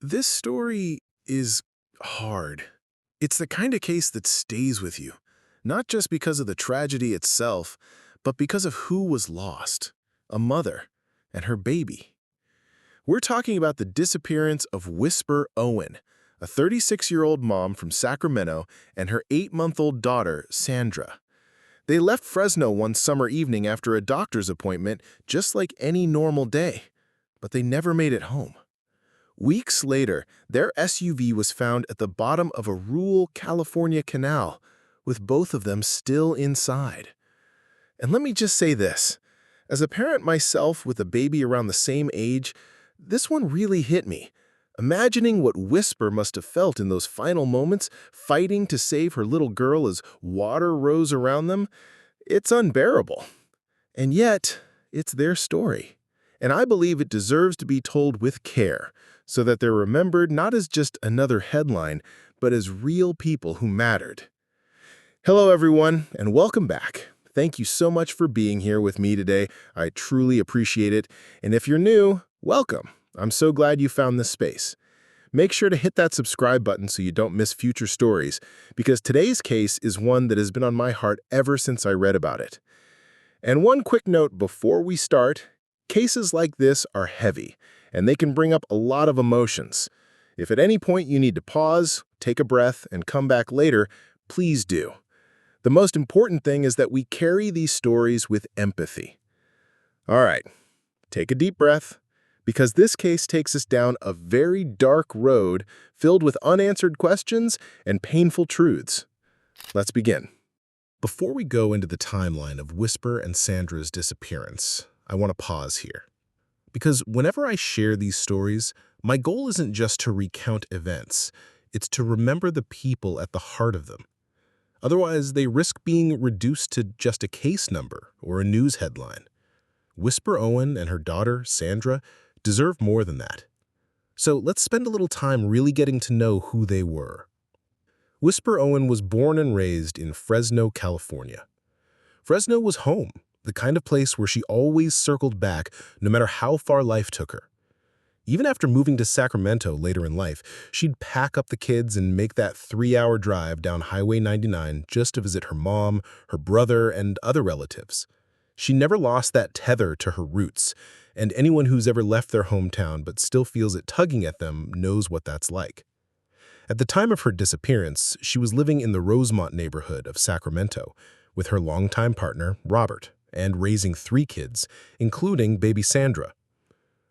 This story is hard. It's the kind of case that stays with you, not just because of the tragedy itself, but because of who was lost, a mother and her baby. We're talking about the disappearance of Whisper Owen, a 36-year-old mom from Sacramento and her 8-month-old daughter, Sandra. They left Fresno one summer evening after a doctor's appointment, just like any normal day, but they never made it home. Weeks later, their SUV was found at the bottom of a rural California canal, with both of them still inside. And let me just say this. As a parent myself with a baby around the same age, this one really hit me. Imagining what Whisper must have felt in those final moments, fighting to save her little girl as water rose around them, it's unbearable. And yet, it's their story. And I believe it deserves to be told with care, so that they're remembered not as just another headline, but as real people who mattered. Hello, everyone, and welcome back. Thank you so much for being here with me today. I truly appreciate it. And if you're new, welcome. I'm so glad you found this space. Make sure to hit that subscribe button so you don't miss future stories, because today's case is one that has been on my heart ever since I read about it. And one quick note before we start, cases like this are heavy, and they can bring up a lot of emotions. If at any point you need to pause, take a breath, and come back later, please do. The most important thing is that we carry these stories with empathy. All right, take a deep breath, because this case takes us down a very dark road filled with unanswered questions and painful truths. Let's begin. Before we go into the timeline of Whisper and Sandra's disappearance, I want to pause here. Because whenever I share these stories, my goal isn't just to recount events, it's to remember the people at the heart of them. Otherwise, they risk being reduced to just a case number or a news headline. Whisper Owen and her daughter, Sandra, deserve more than that. So let's spend a little time really getting to know who they were. Whisper Owen was born and raised in Fresno, California. Fresno was home, the kind of place where she always circled back no matter how far life took her. Even after moving to Sacramento later in life, she'd pack up the kids and make that 3-hour drive down Highway 99 just to visit her mom, her brother, and other relatives. She never lost that tether to her roots, and anyone who's ever left their hometown but still feels it tugging at them knows what that's like. At the time of her disappearance, she was living in the Rosemont neighborhood of Sacramento with her longtime partner, Robert, and raising 3 kids, including baby Sandra.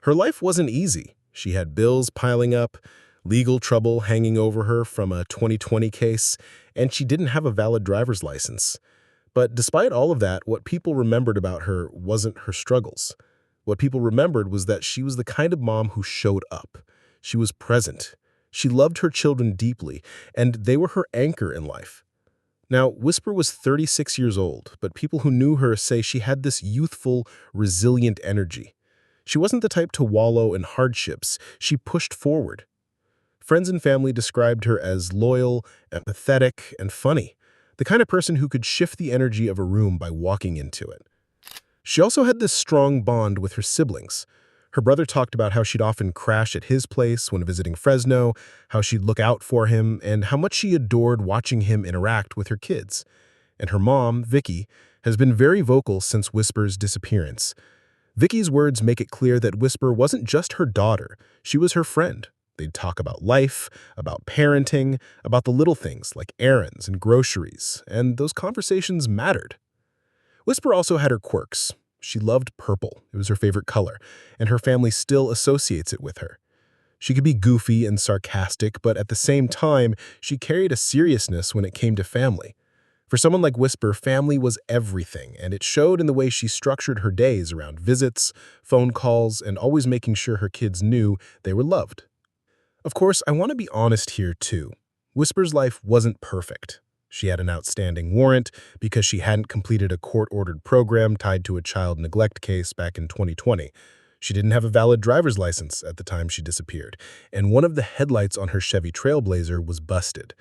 Her life wasn't easy. She had bills piling up, legal trouble hanging over her from a 2020 case, and she didn't have a valid driver's license. But despite all of that, what people remembered about her wasn't her struggles. What people remembered was that she was the kind of mom who showed up. She was present. She loved her children deeply, and they were her anchor in life. Now, Whisper was 36 years old, but people who knew her say she had this youthful, resilient energy. She wasn't the type to wallow in hardships. She pushed forward. Friends and family described her as loyal, empathetic, and funny, the kind of person who could shift the energy of a room by walking into it. She also had this strong bond with her siblings. Her brother talked about how she'd often crash at his place when visiting Fresno, how she'd look out for him, and how much she adored watching him interact with her kids. And her mom, Vicky, has been very vocal since Whisper's disappearance. Vicky's words make it clear that Whisper wasn't just her daughter, she was her friend. They'd talk about life, about parenting, about the little things like errands and groceries, and those conversations mattered. Whisper also had her quirks. She loved purple. It was her favorite color, and her family still associates it with her. She could be goofy and sarcastic, but at the same time, she carried a seriousness when it came to family. For someone like Whisper, family was everything, and it showed in the way she structured her days around visits, phone calls, and always making sure her kids knew they were loved. Of course, I want to be honest here, too. Whisper's life wasn't perfect. She had an outstanding warrant because she hadn't completed a court-ordered program tied to a child neglect case back in 2020. She didn't have a valid driver's license at the time she disappeared, and one of the headlights on her Chevy Trailblazer was busted.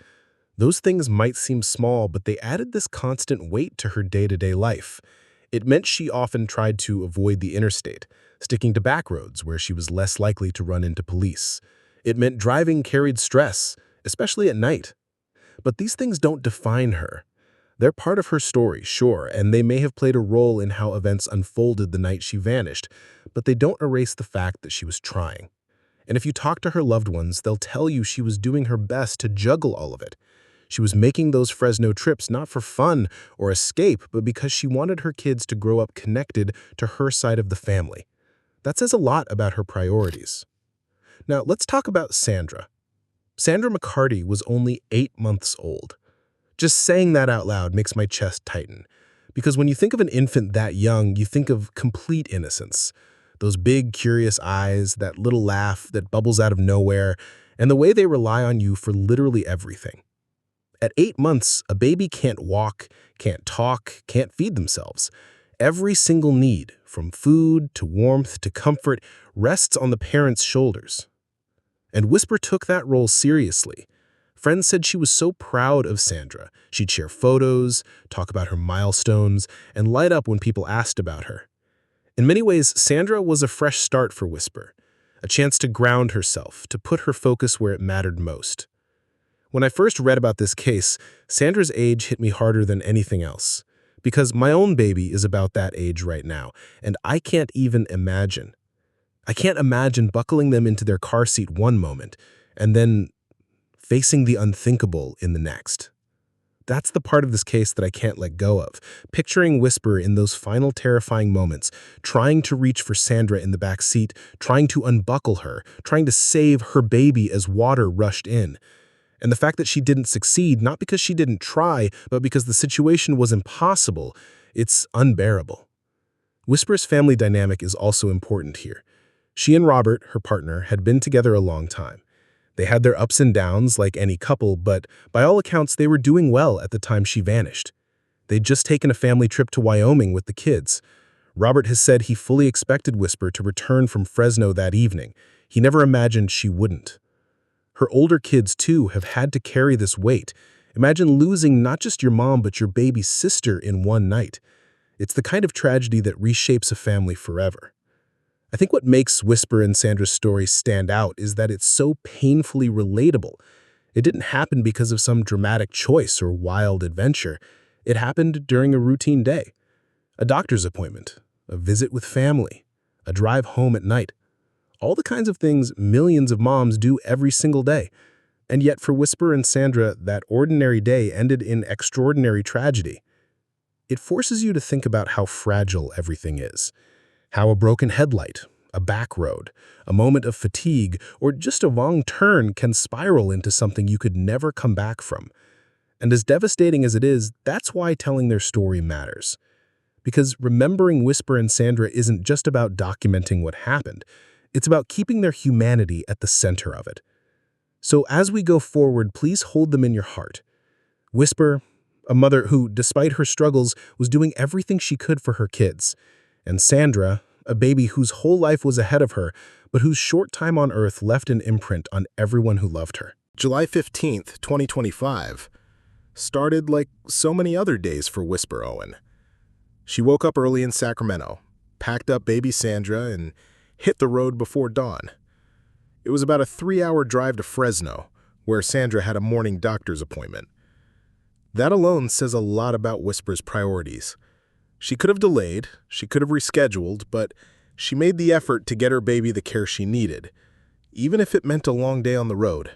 Those things might seem small, but they added this constant weight to her day-to-day life. It meant she often tried to avoid the interstate, sticking to backroads where she was less likely to run into police. It meant driving carried stress, especially at night. But these things don't define her. They're part of her story, sure, and they may have played a role in how events unfolded the night she vanished, but they don't erase the fact that she was trying. And if you talk to her loved ones, they'll tell you she was doing her best to juggle all of it. She was making those Fresno trips not for fun or escape, but because she wanted her kids to grow up connected to her side of the family. That says a lot about her priorities. Now, let's talk about Sandra. Sandra McCarty was only 8 months old. Just saying that out loud makes my chest tighten. Because when you think of an infant that young, you think of complete innocence. Those big, curious eyes, that little laugh that bubbles out of nowhere, and the way they rely on you for literally everything. At 8 months, a baby can't walk, can't talk, can't feed themselves. Every single need, from food to warmth to comfort, rests on the parent's shoulders. And Whisper took that role seriously. Friends said she was so proud of Sandra. She'd share photos, talk about her milestones, and light up when people asked about her. In many ways, Sandra was a fresh start for Whisper, a chance to ground herself, to put her focus where it mattered most. When I first read about this case, Sandra's age hit me harder than anything else, because my own baby is about that age right now, and I can't even imagine. I can't imagine buckling them into their car seat one moment, and then facing the unthinkable in the next. That's the part of this case that I can't let go of, picturing Whisper in those final terrifying moments, trying to reach for Sandra in the back seat, trying to unbuckle her, trying to save her baby as water rushed in. And the fact that she didn't succeed, not because she didn't try, but because the situation was impossible, it's unbearable. Whisper's family dynamic is also important here. She and Robert, her partner, had been together a long time. They had their ups and downs like any couple, but by all accounts, they were doing well at the time she vanished. They'd just taken a family trip to Wyoming with the kids. Robert has said he fully expected Whisper to return from Fresno that evening. He never imagined she wouldn't. Her older kids, too, have had to carry this weight. Imagine losing not just your mom, but your baby sister in one night. It's the kind of tragedy that reshapes a family forever. I think what makes Whisper and Sandra's story stand out is that it's so painfully relatable. It didn't happen because of some dramatic choice or wild adventure. It happened during a routine day. A doctor's appointment, a visit with family, a drive home at night. All the kinds of things millions of moms do every single day. And yet for Whisper and Sandra, that ordinary day ended in extraordinary tragedy. It forces you to think about how fragile everything is. How a broken headlight, a back road, a moment of fatigue, or just a wrong turn can spiral into something you could never come back from. And as devastating as it is, that's why telling their story matters. Because remembering Whisper and Sandra isn't just about documenting what happened. It's about keeping their humanity at the center of it. So as we go forward, please hold them in your heart. Whisper, a mother who, despite her struggles, was doing everything she could for her kids. And Sandra, a baby whose whole life was ahead of her, but whose short time on Earth left an imprint on everyone who loved her. July 15th, 2025, started like so many other days for Whisper Owen. She woke up early in Sacramento, packed up baby Sandra, and hit the road before dawn. It was about a 3-hour drive to Fresno, where Sandra had a morning doctor's appointment. That alone says a lot about Whisper's priorities. She could have delayed, she could have rescheduled, but she made the effort to get her baby the care she needed, even if it meant a long day on the road.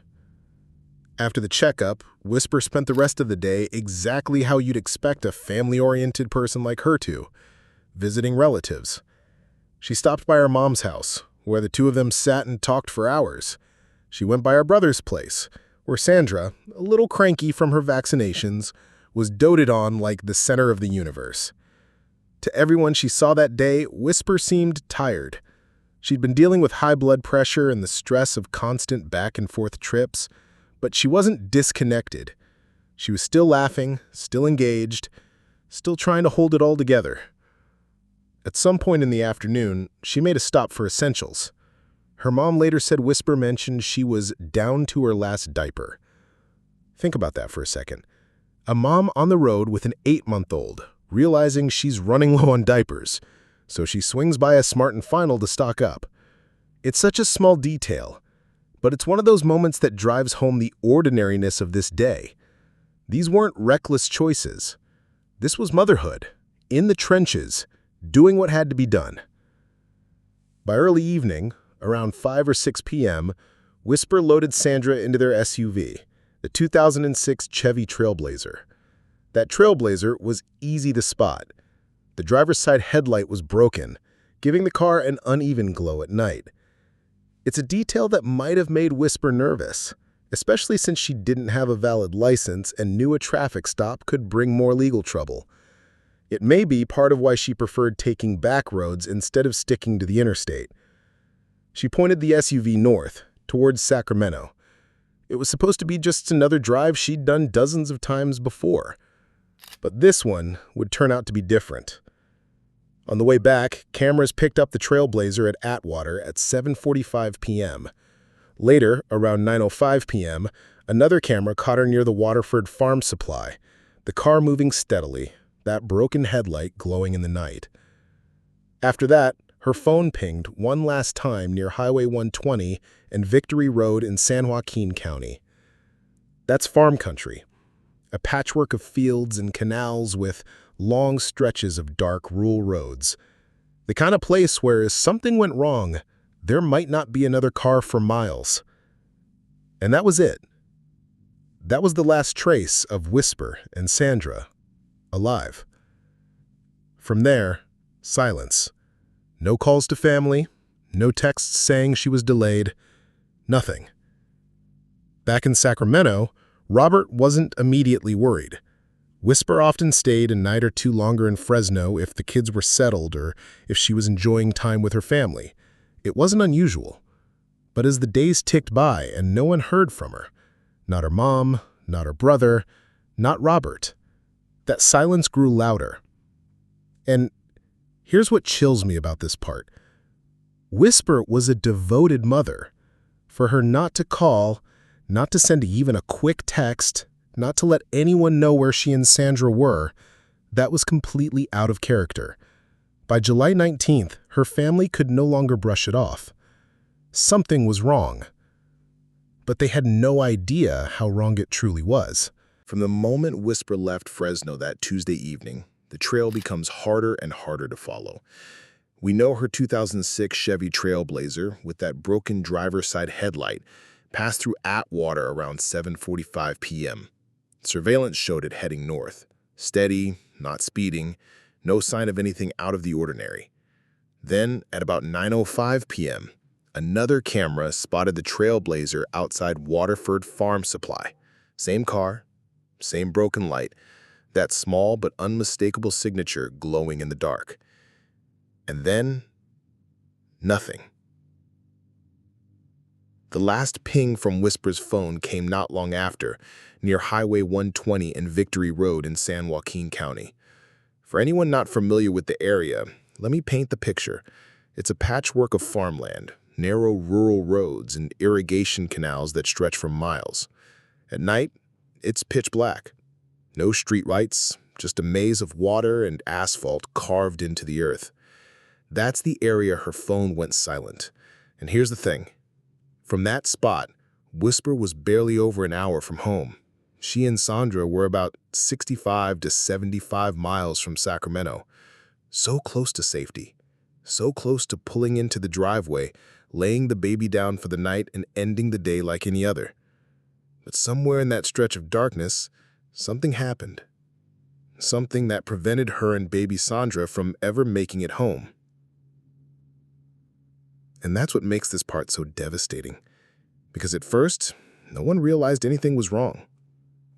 After the checkup, Whisper spent the rest of the day exactly how you'd expect a family-oriented person like her to, visiting relatives. She stopped by her mom's house, where the two of them sat and talked for hours. She went by her brother's place, where Sandra, a little cranky from her vaccinations, was doted on like the center of the universe. To everyone she saw that day, Whisper seemed tired. She'd been dealing with high blood pressure and the stress of constant back-and-forth trips, but she wasn't disconnected. She was still laughing, still engaged, still trying to hold it all together. At some point in the afternoon, she made a stop for essentials. Her mom later said Whisper mentioned she was down to her last diaper. Think about that for a second. A mom on the road with an 8-month-old, realizing she's running low on diapers, so she swings by a Smart & Final to stock up. It's such a small detail, But it's one of those moments that drives home the ordinariness of this day. These weren't reckless choices. This was motherhood, in the trenches, doing what had to be done. By early evening, around 5 or 6 p.m., Whisper loaded Sandra into their SUV, the 2006 Chevy Trailblazer. That Trailblazer was easy to spot. The driver's side headlight was broken, giving the car an uneven glow at night. It's a detail that might have made Whisper nervous, especially since she didn't have a valid license and knew a traffic stop could bring more legal trouble. It may be part of why she preferred taking back roads instead of sticking to the interstate. She pointed the SUV north, towards Sacramento. It was supposed to be just another drive she'd done dozens of times before. But this one would turn out to be different. On the way back, cameras picked up the Trailblazer at Atwater at 7:45 p.m. Later, around 9:05 p.m., another camera caught her near the Waterford Farm Supply, the car moving steadily, that broken headlight glowing in the night. After that, her phone pinged one last time near Highway 120 and Victory Road in San Joaquin County. That's farm country, a patchwork of fields and canals with long stretches of dark rural roads. The kind of place where if something went wrong, there might not be another car for miles. And that was it. That was the last trace of Whisper and Sandra, alive. From there, silence. No calls to family, no texts saying she was delayed, nothing. Back in Sacramento, Robert wasn't immediately worried. Whisper often stayed a night or two longer in Fresno if the kids were settled or if she was enjoying time with her family. It wasn't unusual. But as the days ticked by and no one heard from her, not her mom, not her brother, not Robert, that silence grew louder. And here's what chills me about this part. Whisper was a devoted mother. For her not to call, not to send even a quick text, not to let anyone know where she and Sandra were, that was completely out of character. By July 19th, her family could no longer brush it off. Something was wrong. But they had no idea how wrong it truly was. From the moment Whisper left Fresno that Tuesday evening, the trail becomes harder and harder to follow. We know her 2006 Chevy Trailblazer, with that broken driver's side headlight, passed through Atwater around 7:45 p.m. Surveillance showed it heading north. Steady, not speeding, no sign of anything out of the ordinary. Then, at about 9:05 p.m., another camera spotted the Trailblazer outside Waterford Farm Supply. Same car, same broken light, that small but unmistakable signature glowing in the dark. And then, nothing. The last ping from Whisper's phone came not long after, near Highway 120 and Victory Road in San Joaquin County. For anyone not familiar with the area, let me paint the picture. It's a patchwork of farmland, narrow rural roads, and irrigation canals that stretch for miles. At night, it's pitch black. No streetlights, just a maze of water and asphalt carved into the earth. That's the area her phone went silent. And here's the thing. From that spot, Whisper was barely over an hour from home. She and Sandra were about 65 to 75 miles from Sacramento. So close to safety. So close to pulling into the driveway, laying the baby down for the night and ending the day like any other. But somewhere in that stretch of darkness, something happened. Something that prevented her and baby Sandra from ever making it home. And that's what makes this part so devastating. Because at first, no one realized anything was wrong.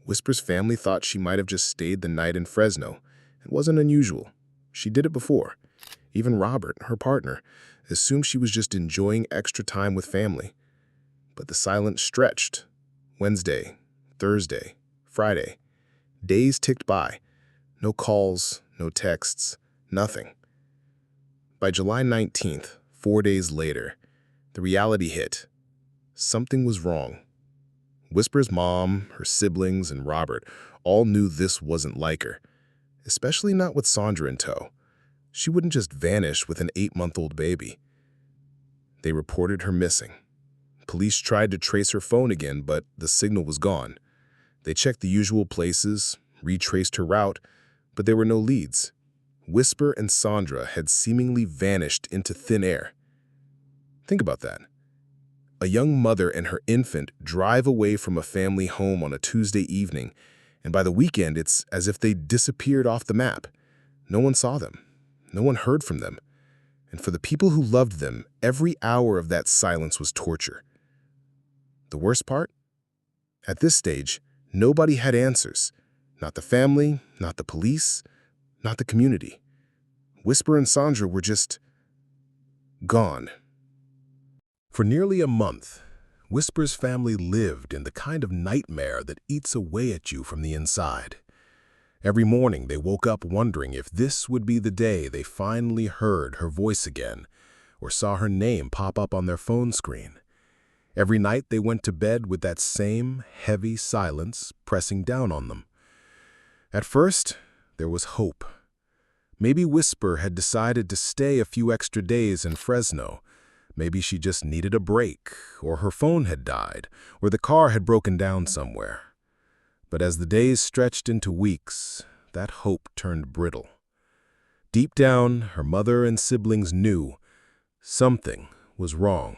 Whisper's family thought she might have just stayed the night in Fresno. It wasn't unusual. She did it before. Even Robert, her partner, assumed she was just enjoying extra time with family. But the silence stretched. Wednesday, Thursday, Friday. Days ticked by. No calls, no texts, nothing. By July 19th, 4 days later, the reality hit. Something was wrong. Whisper's mom, her siblings, and Robert all knew this wasn't like her, especially not with Sandra in tow. She wouldn't just vanish with an 8-month-old baby. They reported her missing. Police tried to trace her phone again, but the signal was gone. They checked the usual places, retraced her route, but there were no leads. Whisper and Sandra had seemingly vanished into thin air. Think about that. A young mother and her infant drive away from a family home on a Tuesday evening, and by the weekend it's as if they disappeared off the map. No one saw them. No one heard from them. And for the people who loved them, every hour of that silence was torture. The worst part? At this stage, nobody had answers. Not the family, not the police, not the community. Whisper and Sandra were just gone. For nearly a month, Whisper's family lived in the kind of nightmare that eats away at you from the inside. Every morning they woke up wondering if this would be the day they finally heard her voice again or saw her name pop up on their phone screen. Every night they went to bed with that same heavy silence pressing down on them. At first, there was hope. Maybe Whisper had decided to stay a few extra days in Fresno. Maybe she just needed a break, or her phone had died, or the car had broken down somewhere. But as the days stretched into weeks, that hope turned brittle. Deep down, her mother and siblings knew something was wrong.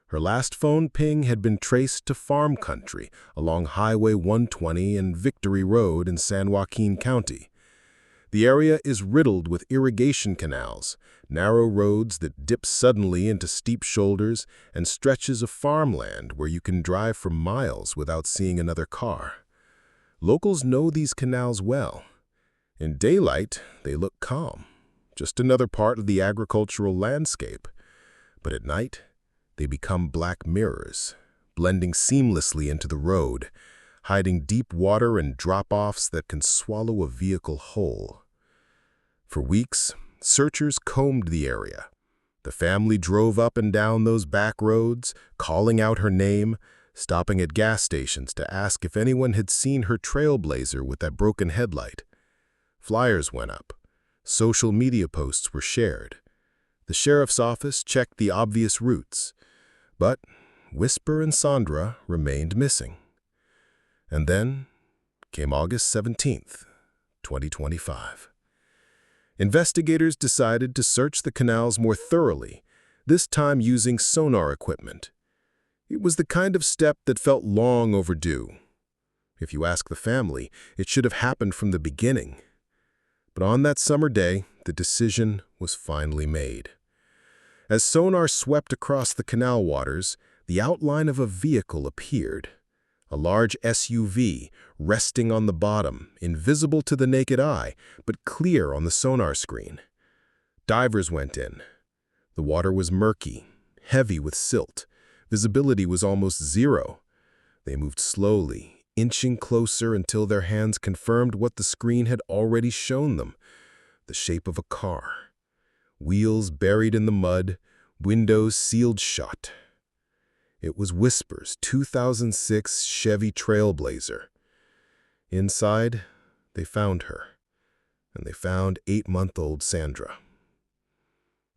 Her last phone ping had been traced to farm country along Highway 120 and Victory Road in San Joaquin County. The area is riddled with irrigation canals, narrow roads that dip suddenly into steep shoulders, and stretches of farmland where you can drive for miles without seeing another car. Locals know these canals well. In daylight, they look calm, just another part of the agricultural landscape. But at night, they become black mirrors, blending seamlessly into the road, hiding deep water and drop-offs that can swallow a vehicle whole. For weeks, searchers combed the area. The family drove up and down those back roads, calling out her name, stopping at gas stations to ask if anyone had seen her trailblazer with that broken headlight. Flyers went up. Social media posts were shared. The sheriff's office checked the obvious routes. But Whisper and Sandra remained missing. And then came August 17th, 2025. Investigators decided to search the canals more thoroughly, this time using sonar equipment. It was the kind of step that felt long overdue. If you ask the family, it should have happened from the beginning. But on that summer day, the decision was finally made. As sonar swept across the canal waters, the outline of a vehicle appeared. A large SUV, resting on the bottom, invisible to the naked eye, but clear on the sonar screen. Divers went in. The water was murky, heavy with silt. Visibility was almost zero. They moved slowly, inching closer until their hands confirmed what the screen had already shown them: the shape of a car. Wheels buried in the mud, windows sealed shut. It was Whisper's 2006 Chevy Trailblazer. Inside, they found her, and they found 8-month-old Sandra.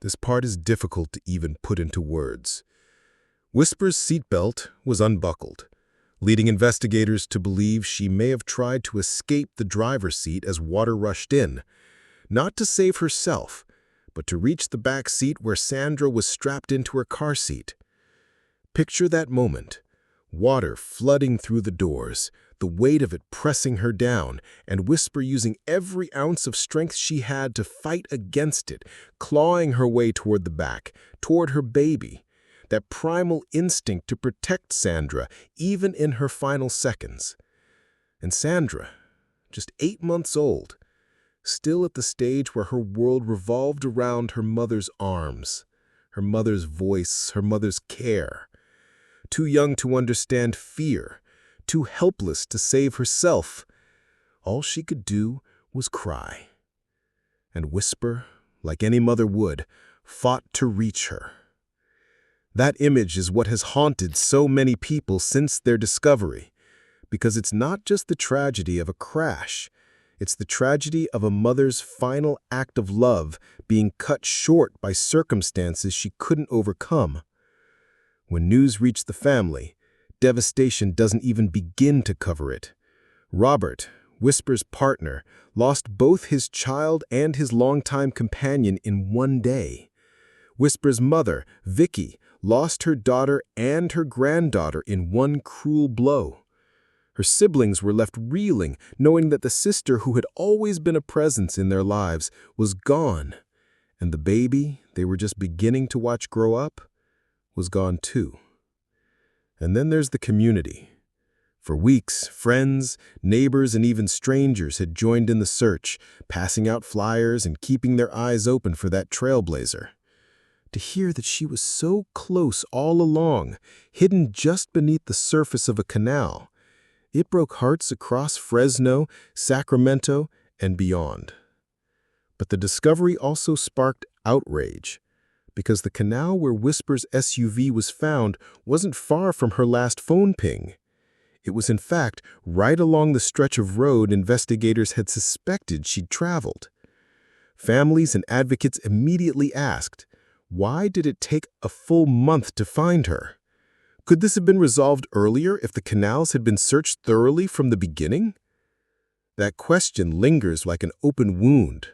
This part is difficult to even put into words. Whisper's seatbelt was unbuckled, leading investigators to believe she may have tried to escape the driver's seat as water rushed in, not to save herself, but to reach the back seat where Sandra was strapped into her car seat. Picture that moment, water flooding through the doors, the weight of it pressing her down, and Whisper using every ounce of strength she had to fight against it, clawing her way toward the back, toward her baby, that primal instinct to protect Sandra even in her final seconds. And Sandra, just 8 months old, still at the stage where her world revolved around her mother's arms, her mother's voice, her mother's care. Too young to understand fear, too helpless to save herself. All she could do was cry. And Whisper, like any mother would, fought to reach her. That image is what has haunted so many people since their discovery, because it's not just the tragedy of a crash, it's the tragedy of a mother's final act of love being cut short by circumstances she couldn't overcome. When news reached the family, devastation doesn't even begin to cover it. Robert, Whisper's partner, lost both his child and his longtime companion in one day. Whisper's mother, Vicky, lost her daughter and her granddaughter in one cruel blow. Her siblings were left reeling, knowing that the sister who had always been a presence in their lives was gone, and the baby they were just beginning to watch grow up was gone too. And then there's the community. For weeks, friends, neighbors, and even strangers had joined in the search, passing out flyers and keeping their eyes open for that trailblazer. To hear that she was so close all along, hidden just beneath the surface of a canal, it broke hearts across Fresno, Sacramento, and beyond. But the discovery also sparked outrage, because the canal where Whisper's SUV was found wasn't far from her last phone ping. It was in fact right along the stretch of road investigators had suspected she'd traveled. Families and advocates immediately asked, why did it take a full month to find her? Could this have been resolved earlier if the canals had been searched thoroughly from the beginning? That question lingers like an open wound.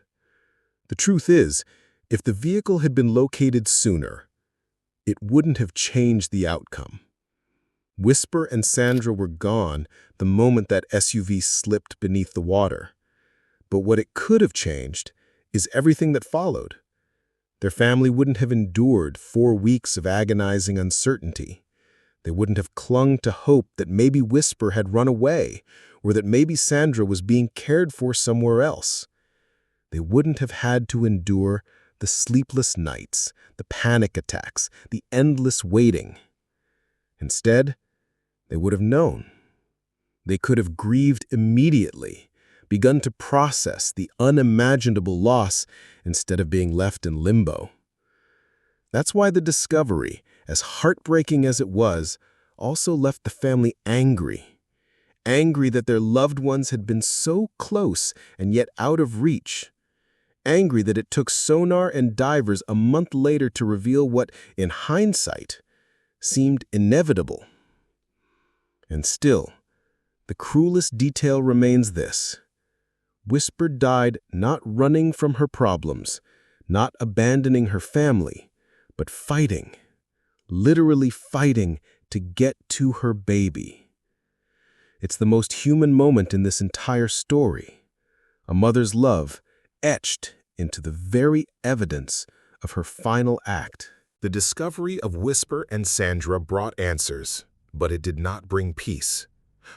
The truth is, if the vehicle had been located sooner, it wouldn't have changed the outcome. Whisper and Sandra were gone the moment that SUV slipped beneath the water. But what it could have changed is everything that followed. Their family wouldn't have endured 4 weeks of agonizing uncertainty. They wouldn't have clung to hope that maybe Whisper had run away, or that maybe Sandra was being cared for somewhere else. They wouldn't have had to endure the sleepless nights, the panic attacks, the endless waiting. Instead, they would have known. They could have grieved immediately, begun to process the unimaginable loss instead of being left in limbo. That's why the discovery, as heartbreaking as it was, also left the family angry. Angry that their loved ones had been so close and yet out of reach. Angry that it took sonar and divers a month later to reveal what, in hindsight, seemed inevitable. And still, the cruelest detail remains this. Whisper died not running from her problems, not abandoning her family, but fighting, literally fighting to get to her baby. It's the most human moment in this entire story. A mother's love etched into the very evidence of her final act. The discovery of Whisper and Sandra brought answers, but it did not bring peace.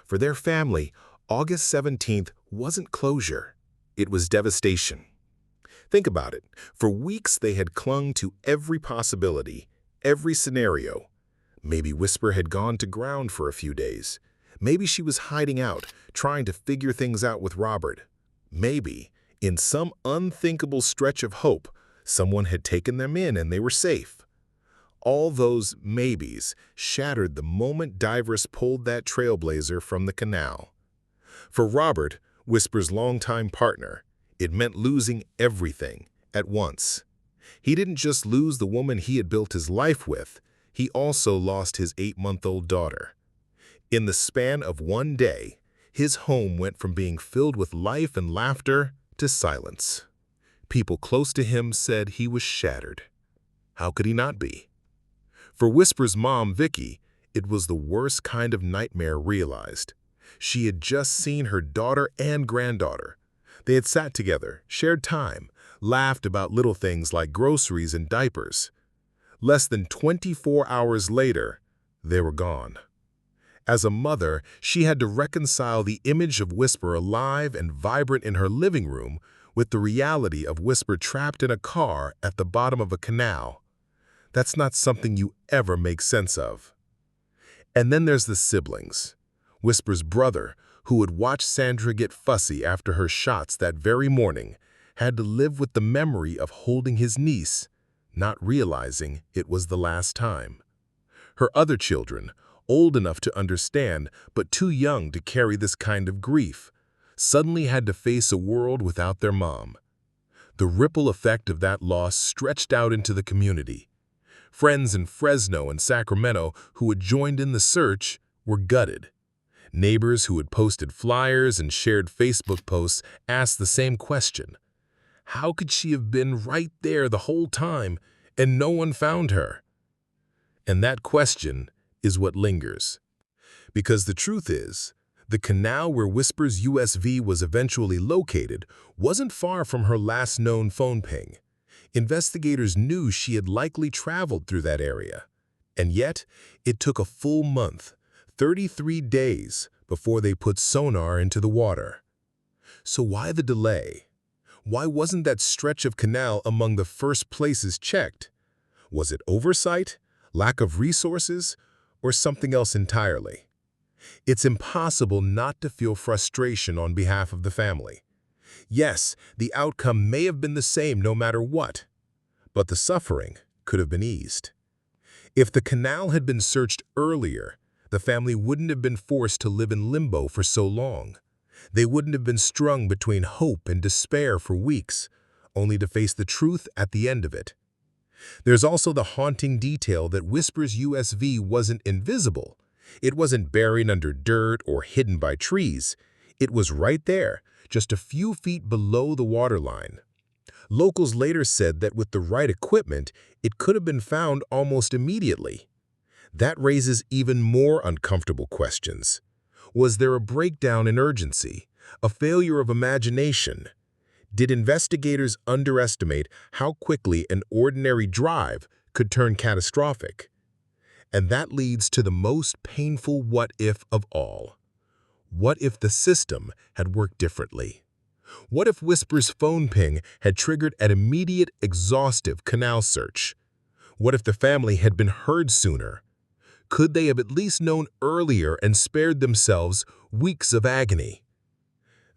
For their family, August 17th wasn't closure. It was devastation. Think about it. For weeks, they had clung to every possibility, every scenario. Maybe Whisper had gone to ground for a few days. Maybe she was hiding out, trying to figure things out with Robert. Maybe, in some unthinkable stretch of hope, someone had taken them in and they were safe. All those maybes shattered the moment divers pulled that trailblazer from the canal. For Robert, Whisper's longtime partner, it meant losing everything at once. He didn't just lose the woman he had built his life with, he also lost his 8-month-old daughter. In the span of one day, his home went from being filled with life and laughter to silence. People close to him said he was shattered. How could he not be? For Whisper's mom, Vicky, it was the worst kind of nightmare realized. She had just seen her daughter and granddaughter. They had sat together, shared time, laughed about little things like groceries and diapers. Less than 24 hours later, they were gone. As a mother, she had to reconcile the image of Whisper alive and vibrant in her living room with the reality of Whisper trapped in a car at the bottom of a canal. That's not something you ever make sense of. And then there's the siblings. Whisper's brother, who would watch Sandra get fussy after her shots that very morning, had to live with the memory of holding his niece, not realizing it was the last time. Her other children, old enough to understand but too young to carry this kind of grief, suddenly had to face a world without their mom. The ripple effect of that loss stretched out into the community. Friends in Fresno and Sacramento who had joined in the search were gutted. Neighbors who had posted flyers and shared Facebook posts asked the same question. How could she have been right there the whole time and no one found her? And that question is what lingers. Because the truth is, the canal where Whisper's USV was eventually located wasn't far from her last known phone ping. Investigators knew she had likely traveled through that area. And yet, it took a full month, 33 days, before they put sonar into the water. So why the delay? Why wasn't that stretch of canal among the first places checked? Was it oversight, lack of resources, or something else entirely? It's impossible not to feel frustration on behalf of the family. Yes, the outcome may have been the same no matter what, but the suffering could have been eased. If the canal had been searched earlier, the family wouldn't have been forced to live in limbo for so long. They wouldn't have been strung between hope and despair for weeks, only to face the truth at the end of it. There's also the haunting detail that Whisper's USV wasn't invisible. It wasn't buried under dirt or hidden by trees. It was right there, just a few feet below the waterline. Locals later said that with the right equipment, it could have been found almost immediately. That raises even more uncomfortable questions. Was there a breakdown in urgency, a failure of imagination? Did investigators underestimate how quickly an ordinary drive could turn catastrophic? And that leads to the most painful what-if of all. What if the system had worked differently? What if Whisper's phone ping had triggered an immediate, exhaustive canal search? What if the family had been heard sooner? Could they have at least known earlier and spared themselves weeks of agony?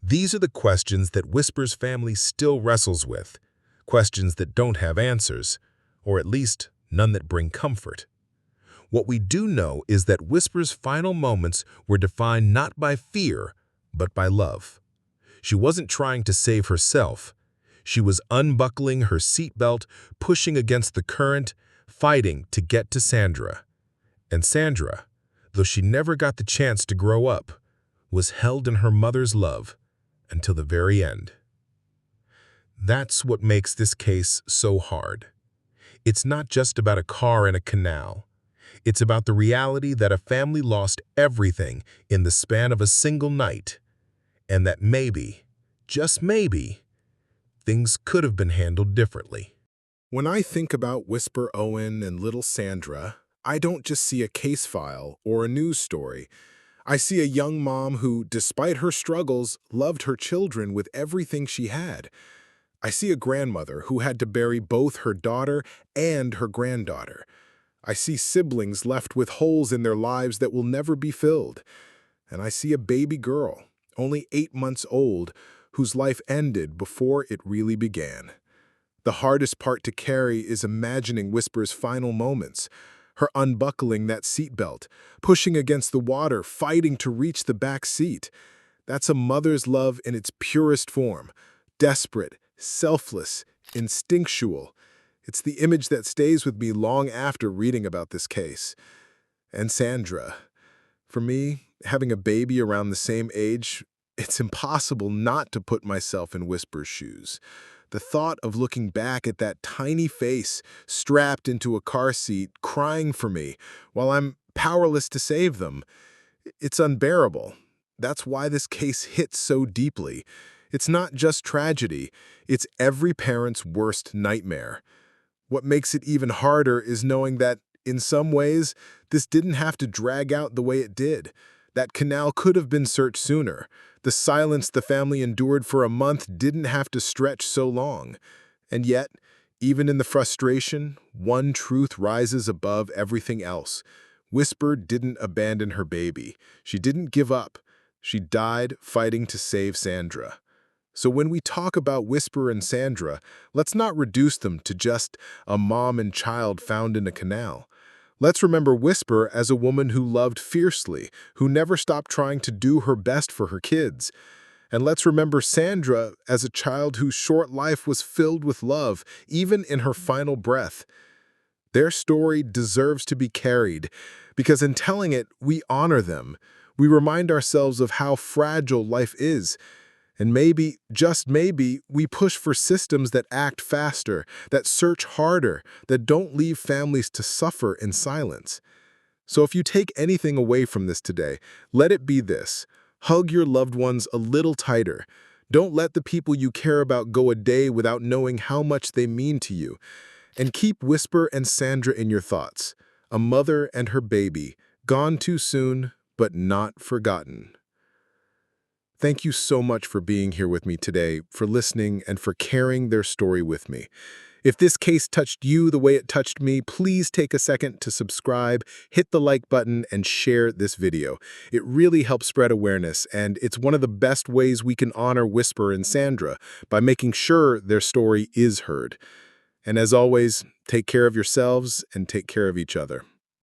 These are the questions that Whisper's family still wrestles with, questions that don't have answers, or at least none that bring comfort. What we do know is that Whisper's final moments were defined not by fear, but by love. She wasn't trying to save herself. She was unbuckling her seatbelt, pushing against the current, fighting to get to Sandra. And Sandra, though she never got the chance to grow up, was held in her mother's love until the very end. That's what makes this case so hard. It's not just about a car and a canal. It's about the reality that a family lost everything in the span of a single night, and that maybe, just maybe, things could have been handled differently. When I think about Whisper Owen and little Sandra, I don't just see a case file or a news story. I see a young mom who, despite her struggles, loved her children with everything she had. I see a grandmother who had to bury both her daughter and her granddaughter. I see siblings left with holes in their lives that will never be filled. And I see a baby girl, only 8 months old, whose life ended before it really began. The hardest part to carry is imagining Whisper's final moments, her unbuckling that seatbelt, pushing against the water, fighting to reach the back seat. That's a mother's love in its purest form, desperate, selfless, instinctual. It's the image that stays with me long after reading about this case. And Sandra. For me, having a baby around the same age, it's impossible not to put myself in Whisper's shoes. The thought of looking back at that tiny face strapped into a car seat crying for me while I'm powerless to save them, it's unbearable. That's why this case hits so deeply. It's not just tragedy, it's every parent's worst nightmare. What makes it even harder is knowing that, in some ways, this didn't have to drag out the way it did. That canal could have been searched sooner. The silence the family endured for a month didn't have to stretch so long. And yet, even in the frustration, one truth rises above everything else. Whisper didn't abandon her baby. She didn't give up. She died fighting to save Sandra. So when we talk about Whisper and Sandra, let's not reduce them to just a mom and child found in a canal. Let's remember Whisper as a woman who loved fiercely, who never stopped trying to do her best for her kids. And let's remember Sandra as a child whose short life was filled with love, even in her final breath. Their story deserves to be carried, because in telling it, we honor them. We remind ourselves of how fragile life is. And maybe, just maybe, we push for systems that act faster, that search harder, that don't leave families to suffer in silence. So if you take anything away from this today, let it be this: hug your loved ones a little tighter. Don't let the people you care about go a day without knowing how much they mean to you. And keep Whisper and Sandra in your thoughts. A mother and her baby, gone too soon, but not forgotten. Thank you so much for being here with me today, for listening, and for carrying their story with me. If this case touched you the way it touched me, please take a second to subscribe, hit the like button, and share this video. It really helps spread awareness, and it's one of the best ways we can honor Whisper and Sandra, by making sure their story is heard. And as always, take care of yourselves and take care of each other.